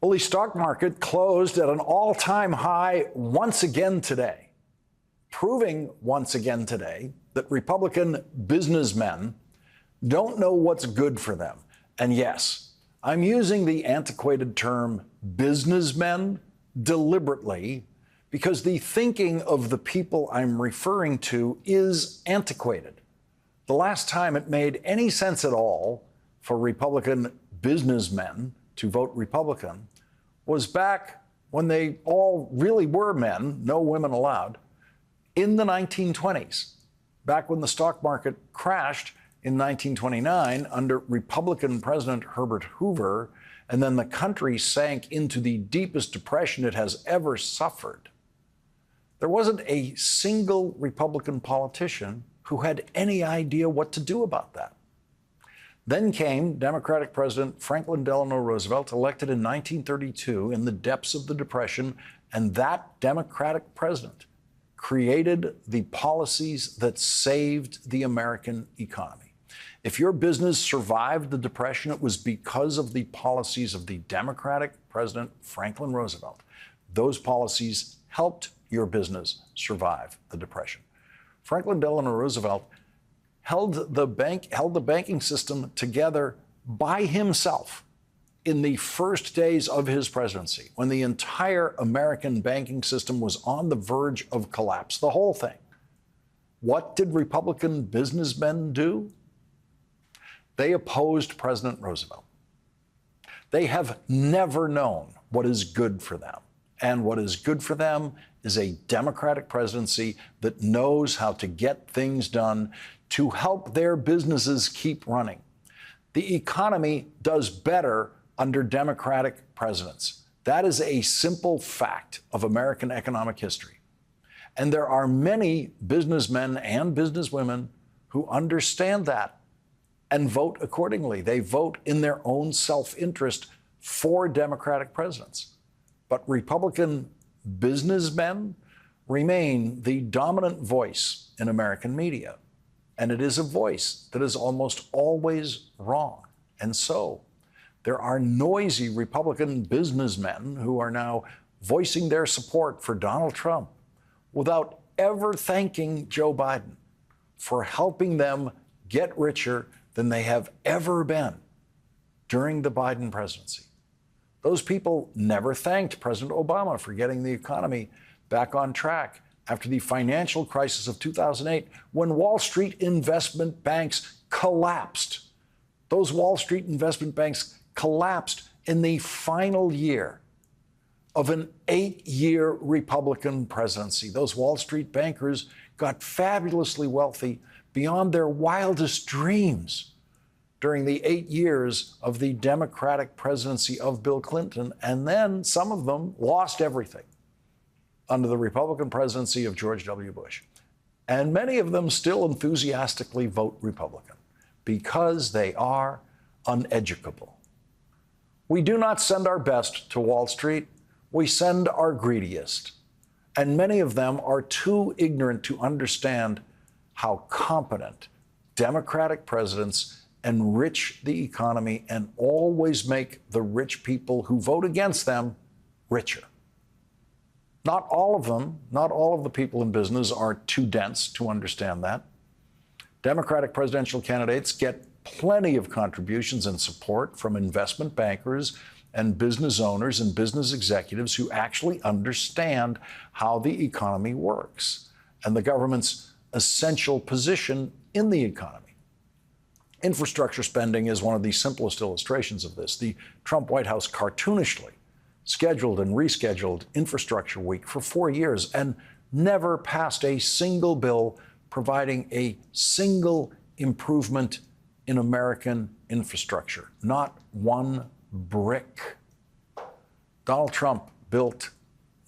Well, the stock market closed at an all-time high once again today, proving once again today that Republican businessmen don't know what's good for them. And yes, I'm using the antiquated term businessmen deliberately because the thinking of the people I'm referring to is antiquated. The last time it made any sense at all for Republican businessmen to vote Republican was back when they all really were men, no women allowed, in the 1920s, back when the stock market crashed in 1929 under Republican President Herbert Hoover, and then the country sank into the deepest depression it has ever suffered. There wasn't a single Republican politician who had any idea what to do about that. Then came Democratic President Franklin Delano Roosevelt, elected in 1932 in the depths of the Depression, and that Democratic president created the policies that saved the American economy. If your business survived the Depression, it was because of the policies of the Democratic President Franklin Roosevelt. Those policies helped your business survive the Depression. Franklin Delano Roosevelt held the banking system together by himself in the first days of his presidency, when the entire American banking system was on the verge of collapse, the whole thing. What did Republican businessmen do? They opposed President Roosevelt. They have never known what is good for them. And what is good for them is a Democratic presidency that knows how to get things done to help their businesses keep running. The economy does better under Democratic presidents. That is a simple fact of American economic history. And there are many businessmen and businesswomen who understand that and vote accordingly. They vote in their own self-interest for Democratic presidents. But Republican businessmen remain the dominant voice in American media. And it is a voice that is almost always wrong. And so there are noisy Republican businessmen who are now voicing their support for Donald Trump without ever thanking Joe Biden for helping them get richer than they have ever been during the Biden presidency. Those people never thanked President Obama for getting the economy back on track after the financial crisis of 2008, when Wall Street investment banks collapsed. Those Wall Street investment banks collapsed in the final year of an 8-year Republican presidency. Those Wall Street bankers got fabulously wealthy beyond their wildest dreams during the 8 years of the Democratic presidency of Bill Clinton. And then some of them lost everything under the Republican presidency of George W. Bush. And many of them still enthusiastically vote Republican because they are uneducable. We do not send our best to Wall Street. We send our greediest. And many of them are too ignorant to understand how competent Democratic presidents enrich the economy and always make the rich people who vote against them richer. Not all of them, not all of the people in business are too dense to understand that. Democratic presidential candidates get plenty of contributions and support from investment bankers and business owners and business executives who actually understand how the economy works and the government's essential position in the economy. Infrastructure spending is one of the simplest illustrations of this. The Trump White House cartoonishly scheduled and rescheduled Infrastructure Week for 4 years and never passed a single bill providing a single improvement in American infrastructure. Not one brick. Donald Trump built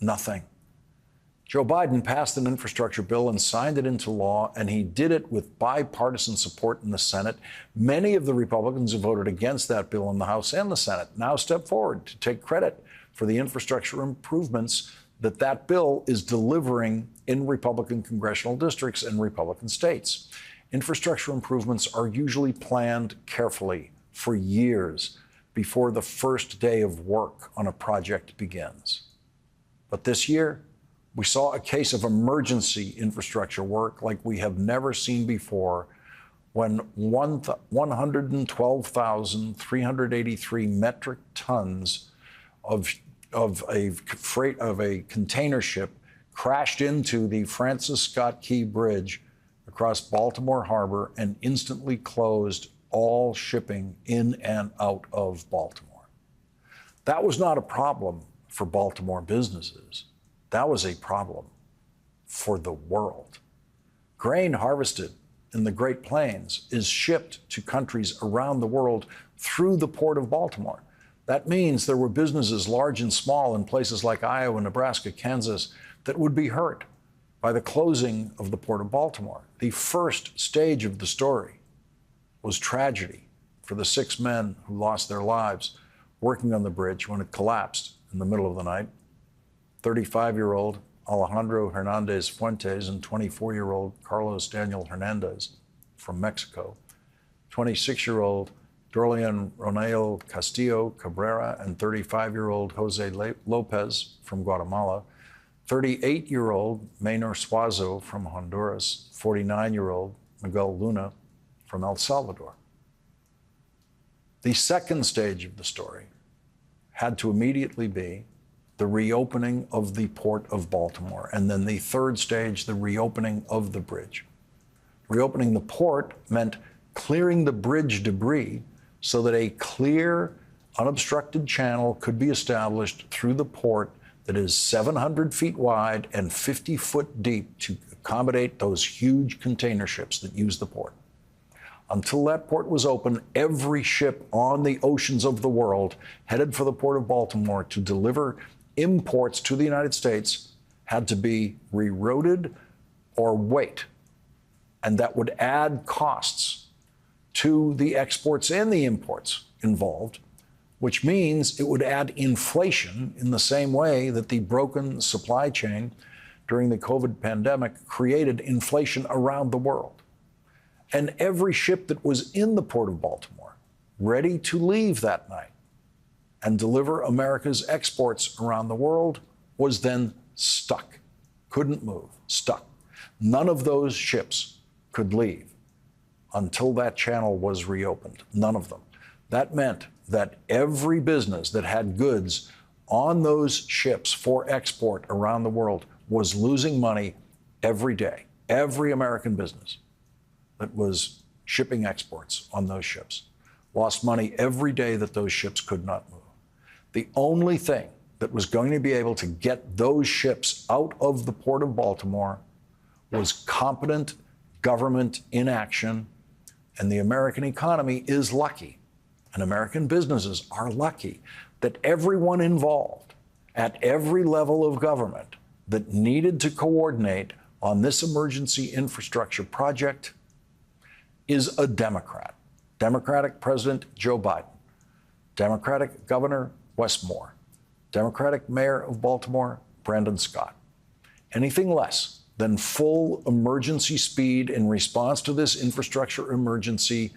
nothing. Joe Biden passed an infrastructure bill and signed it into law, and he did it with bipartisan support in the Senate. Many of the Republicans who voted against that bill in the House and the Senate now step forward to take credit for the infrastructure improvements that that bill is delivering in Republican congressional districts and Republican states. Infrastructure improvements are usually planned carefully for years. before the first day of work on a project begins. But this year, we saw a case of emergency infrastructure work like we have never seen before, when 112,383 metric tons of a container ship crashed into the Francis Scott Key Bridge across Baltimore Harbor and instantly closed all shipping in and out of Baltimore. That was not a problem for Baltimore businesses. That was a problem for the world. Grain harvested in the Great Plains is shipped to countries around the world through the Port of Baltimore. That means there were businesses large and small in places like Iowa, Nebraska, Kansas that would be hurt by the closing of the Port of Baltimore. The first stage of the story was tragedy for the 6 men who lost their lives working on the bridge when it collapsed in the middle of the night. 35-year-old Alejandro Hernandez Fuentes and 24-year-old Carlos Daniel Hernandez from Mexico. 26-year-old Dorlian Ronel Castillo Cabrera and 35-year-old Jose Lopez from Guatemala. 38-year-old Maynor Suazo from Honduras. 49-year-old Miguel Luna from El Salvador. The second stage of the story had to immediately be the reopening of the Port of Baltimore, and then the third stage, the reopening of the bridge. Reopening the port meant clearing the bridge debris so that a clear, unobstructed channel could be established through the port that is 700 feet wide and 50 foot deep to accommodate those huge container ships that use the port. Until that port was open, every ship on the oceans of the world headed for the Port of Baltimore to deliver imports to the United States had to be rerouted or wait. And that would add costs to the exports and the imports involved, which means it would add inflation in the same way that the broken supply chain during the COVID pandemic created inflation around the world. And every ship that was in the Port of Baltimore, ready to leave that night and deliver America's exports around the world, was then stuck, couldn't move, stuck. None of those ships could leave until that channel was reopened, none of them. That meant that every business that had goods on those ships for export around the world was losing money every day. Every American business that was shipping exports on those ships lost money every day that those ships could not move. The only thing that was going to be able to get those ships out of the Port of Baltimore was competent government inaction, and the American economy is lucky, and American businesses are lucky that everyone involved at every level of government that needed to coordinate on this emergency infrastructure project is a Democrat. Democratic President Joe Biden, Democratic Governor Wes Moore, Democratic Mayor of Baltimore Brandon Scott. Anything less than full emergency speed in response to this infrastructure emergency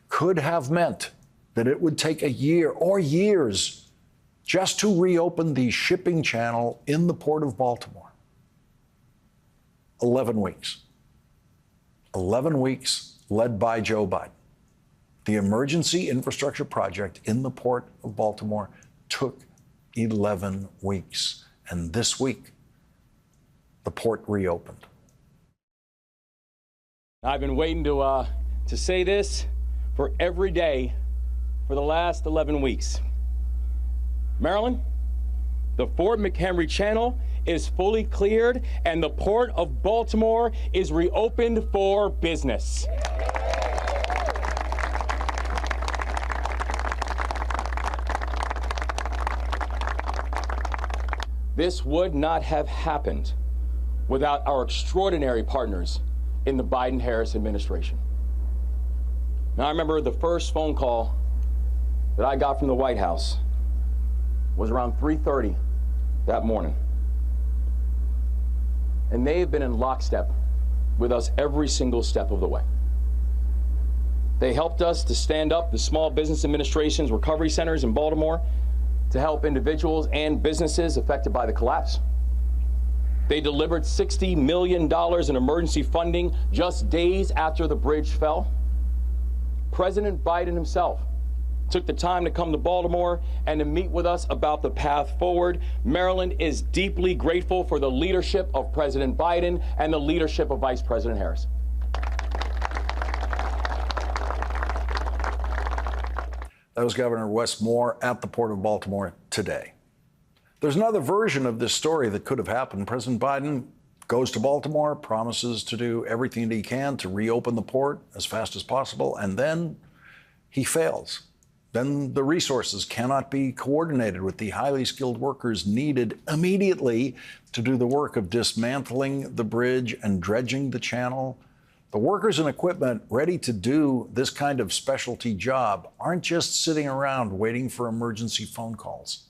could have meant that it would take a year or years just to reopen the shipping channel in the Port of Baltimore. 11 weeks. 11 weeks led by Joe Biden. The emergency infrastructure project in the Port of Baltimore took 11 weeks. And this week, the port reopened. I've been waiting to say this for every day for the last 11 weeks. Maryland, the Fort McHenry Channel is fully cleared and the Port of Baltimore is reopened for business. This would not have happened without our extraordinary partners in the Biden-Harris administration. Now, I remember the first phone call that I got from the White House was around 3:30 that morning. And they have been in lockstep with us every single step of the way. They helped us to stand up the Small Business Administration's recovery centers in Baltimore to help individuals and businesses affected by the collapse. They delivered $60 million in emergency funding just days after the bridge fell. President Biden himself took the time to come to Baltimore and to meet with us about the path forward. Maryland is deeply grateful for the leadership of President Biden and the leadership of Vice President Harris. That was Governor Wes Moore at the Port of Baltimore today. There's another version of this story that could have happened. President Biden goes to Baltimore, promises to do everything that he can to reopen the port as fast as possible, and then he fails. Then the resources cannot be coordinated with the highly skilled workers needed immediately to do the work of dismantling the bridge and dredging the channel. The workers and equipment ready to do this kind of specialty job aren't just sitting around waiting for emergency phone calls.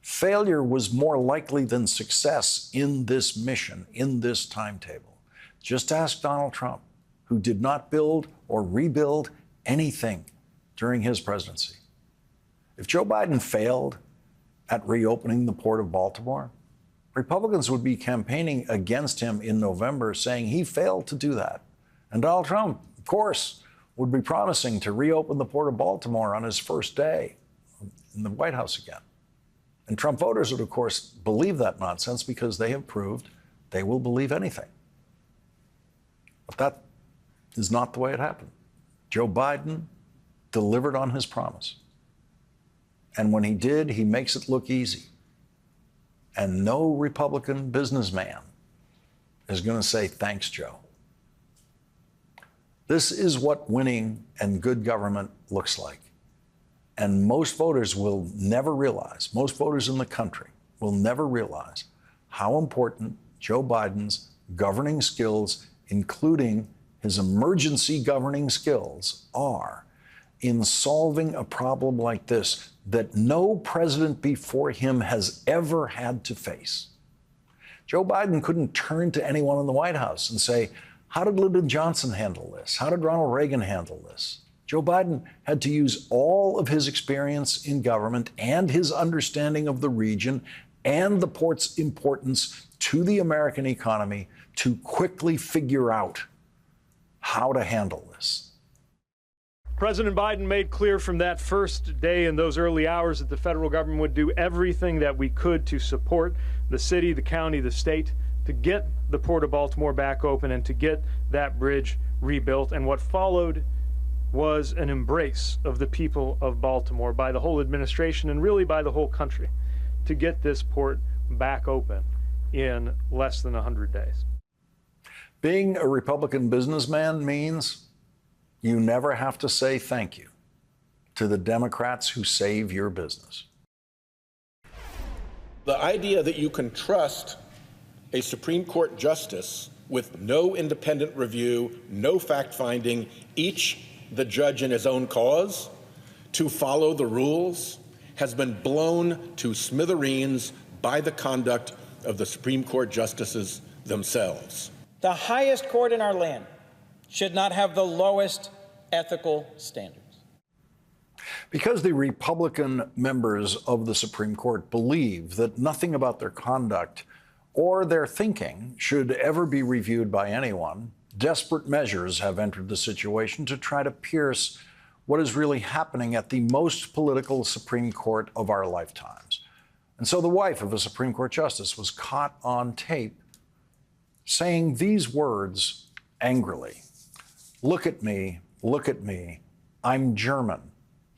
Failure was more likely than success in this mission, in this timetable. Just ask Donald Trump, who did not build or rebuild anything during his presidency. If Joe Biden failed at reopening the Port of Baltimore, Republicans would be campaigning against him in November, saying he failed to do that. And Donald Trump, of course, would be promising to reopen the Port of Baltimore on his first day in the White House again. And Trump voters would, of course, believe that nonsense because they have proved they will believe anything. But that is not the way it happened. Joe Biden delivered on his promise. And when he did, he makes it look easy. And no Republican businessman is going to say, thanks, Joe. This is what winning and good government looks like. And most voters will never realize, most voters in the country will never realize how important Joe Biden's governing skills, including his emergency governing skills, are in solving a problem like this that no president before him has ever had to face. Joe Biden couldn't turn to anyone in the White House and say, how did Lyndon Johnson handle this? How did Ronald Reagan handle this? Joe Biden had to use all of his experience in government and his understanding of the region and the port's importance to the American economy to quickly figure out how to handle this. President Biden made clear from that first day in those early hours that the federal government would do everything that we could to support the city, the county, the state, to get the Port of Baltimore back open and to get that bridge rebuilt. And what followed was an embrace of the people of Baltimore by the whole administration and really by the whole country to get this port back open in less than 100 days. Being a Republican businessman means you never have to say thank you to the Democrats who save your business. The idea that you can trust a Supreme Court justice with no independent review, no fact-finding, each the judge in his own cause, to follow the rules, has been blown to smithereens by the conduct of the Supreme Court justices themselves. The highest court in our land should not have the lowest ethical standards. Because the Republican members of the Supreme Court believe that nothing about their conduct or their thinking should ever be reviewed by anyone, desperate measures have entered the situation to try to pierce what is really happening at the most political Supreme Court of our lifetimes. And so the wife of a Supreme Court justice was caught on tape saying these words angrily: look at me, I'm German,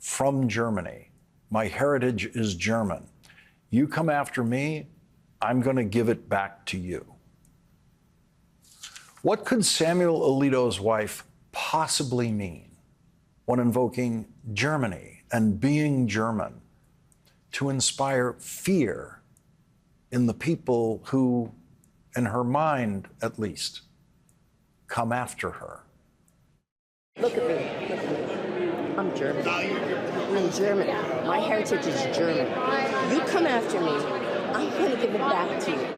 from Germany. My heritage is German. You come after me, I'm going to give it back to you. What could Samuel Alito's wife possibly mean when invoking Germany and being German to inspire fear in the people who, in her mind at least, come after her? Look at me. I'm German. I'm German. My heritage is German. You come after me, I'm going to give it back to you.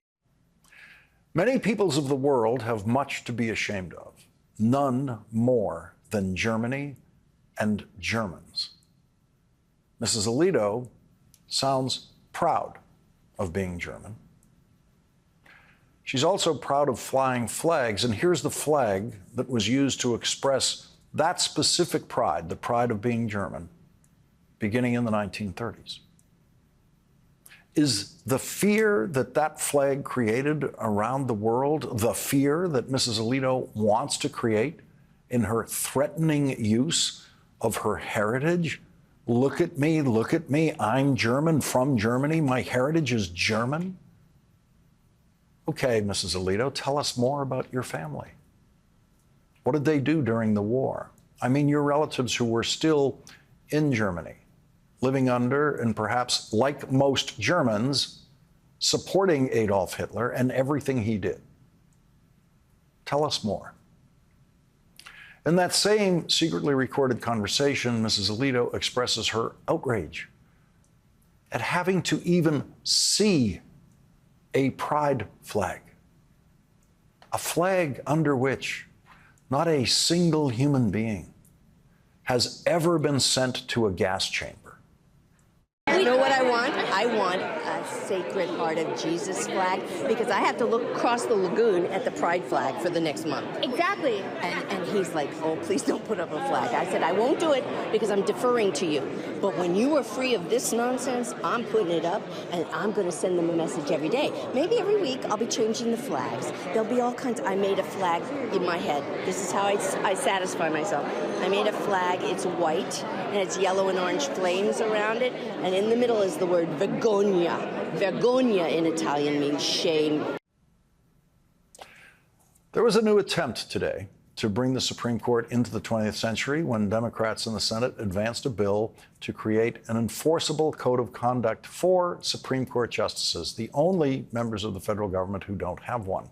Many peoples of the world have much to be ashamed of, none more than Germany and Germans. Mrs. Alito sounds proud of being German. She's also proud of flying flags, and here's the flag that was used to express that specific pride, the pride of being German, beginning in the 1930s. Is the fear that that flag created around the world the fear that Mrs. Alito wants to create in her threatening use of her heritage? Look at me, I'm German, from Germany, my heritage is German. Okay, Mrs. Alito, tell us more about your family. What did they do during the war? I mean, your relatives who were still in Germany, living under, and perhaps like most Germans, supporting Adolf Hitler and everything he did. Tell us more. In that same secretly recorded conversation, Mrs. Alito expresses her outrage at having to even see a pride flag, a flag under which not a single human being has ever been sent to a gas chamber. You know what I want? I want a Sacred Heart of Jesus flag, because I have to look across the lagoon at the pride flag for the next month. Exactly. And he's like, oh, please don't put up a flag. I said, I won't do it because I'm deferring to you. But when you are free of this nonsense, I'm putting it up, and I'm going to send them a message every day. Maybe every week I'll be changing the flags. There'll be all kinds. I made a flag in my head. This is how I satisfy myself. I made a flag. It's white, and it's yellow and orange flames around it. And in the middle is the word vergogna. Vergogna in Italian means shame. There was a new attempt today to bring the Supreme Court into the 20th century when Democrats in the Senate advanced a bill to create an enforceable code of conduct for Supreme Court justices, the only members of the federal government who don't have one.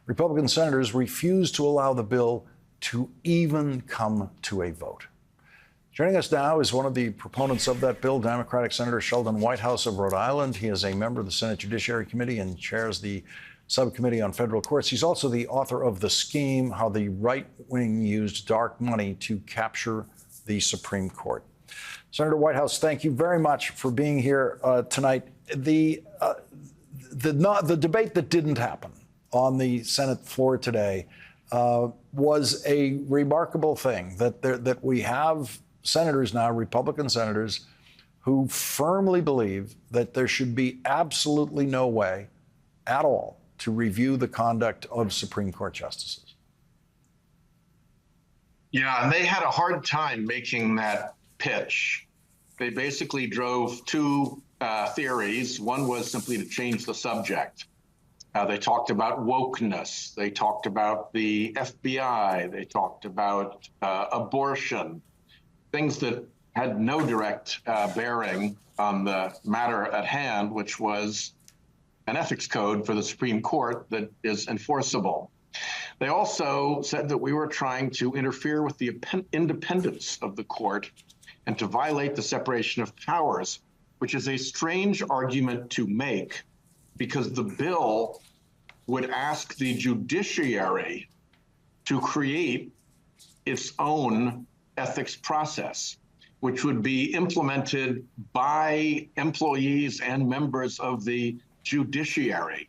Republican senators refused to allow the bill to even come to a vote. Joining us now is one of the proponents of that bill, Democratic Senator Sheldon Whitehouse of Rhode Island. He is a member of the Senate Judiciary Committee and chairs the Subcommittee on Federal Courts. He's also the author of The Scheme, How the Right Wing Used Dark Money to Capture the Supreme Court. Senator Whitehouse, thank you very much for being here tonight. The debate that didn't happen on the Senate floor today was a remarkable thing, that we have senators now, Republican senators, who firmly believe that there should be absolutely no way at all to review the conduct of Supreme Court justices. Yeah, and they had a hard time making that pitch. They basically drove two theories. One was simply to change the subject. They talked about wokeness. They talked about the FBI. They talked about abortion, things that had no direct bearing on the matter at hand, which was an ethics code for the Supreme Court that is enforceable. They also said that we were trying to interfere with the independence of the court and to violate the separation of powers, which is a strange argument to make because the bill would ask the judiciary to create its own ethics process, which would be implemented by employees and members of the judiciary.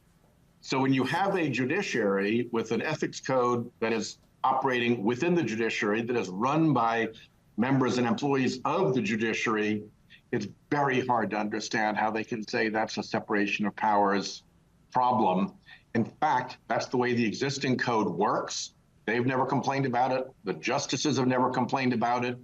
So when you have a judiciary with an ethics code that is operating within the judiciary, that is run by members and employees of the judiciary, it's very hard to understand how they can say that's a separation of powers problem. In fact, that's the way the existing code works. They've never complained about it. The justices have never complained about it.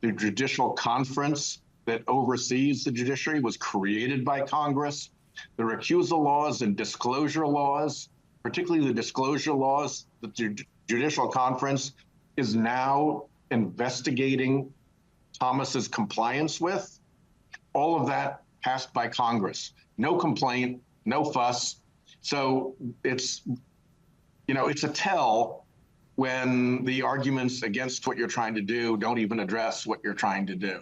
The judicial conference that oversees the judiciary was created by Congress. The recusal laws and disclosure laws, particularly the disclosure laws that the judicial conference is now investigating Thomas's compliance with, all of that passed by Congress. No complaint, no fuss. So it's a tell when the arguments against what you're trying to do don't even address what you're trying to do.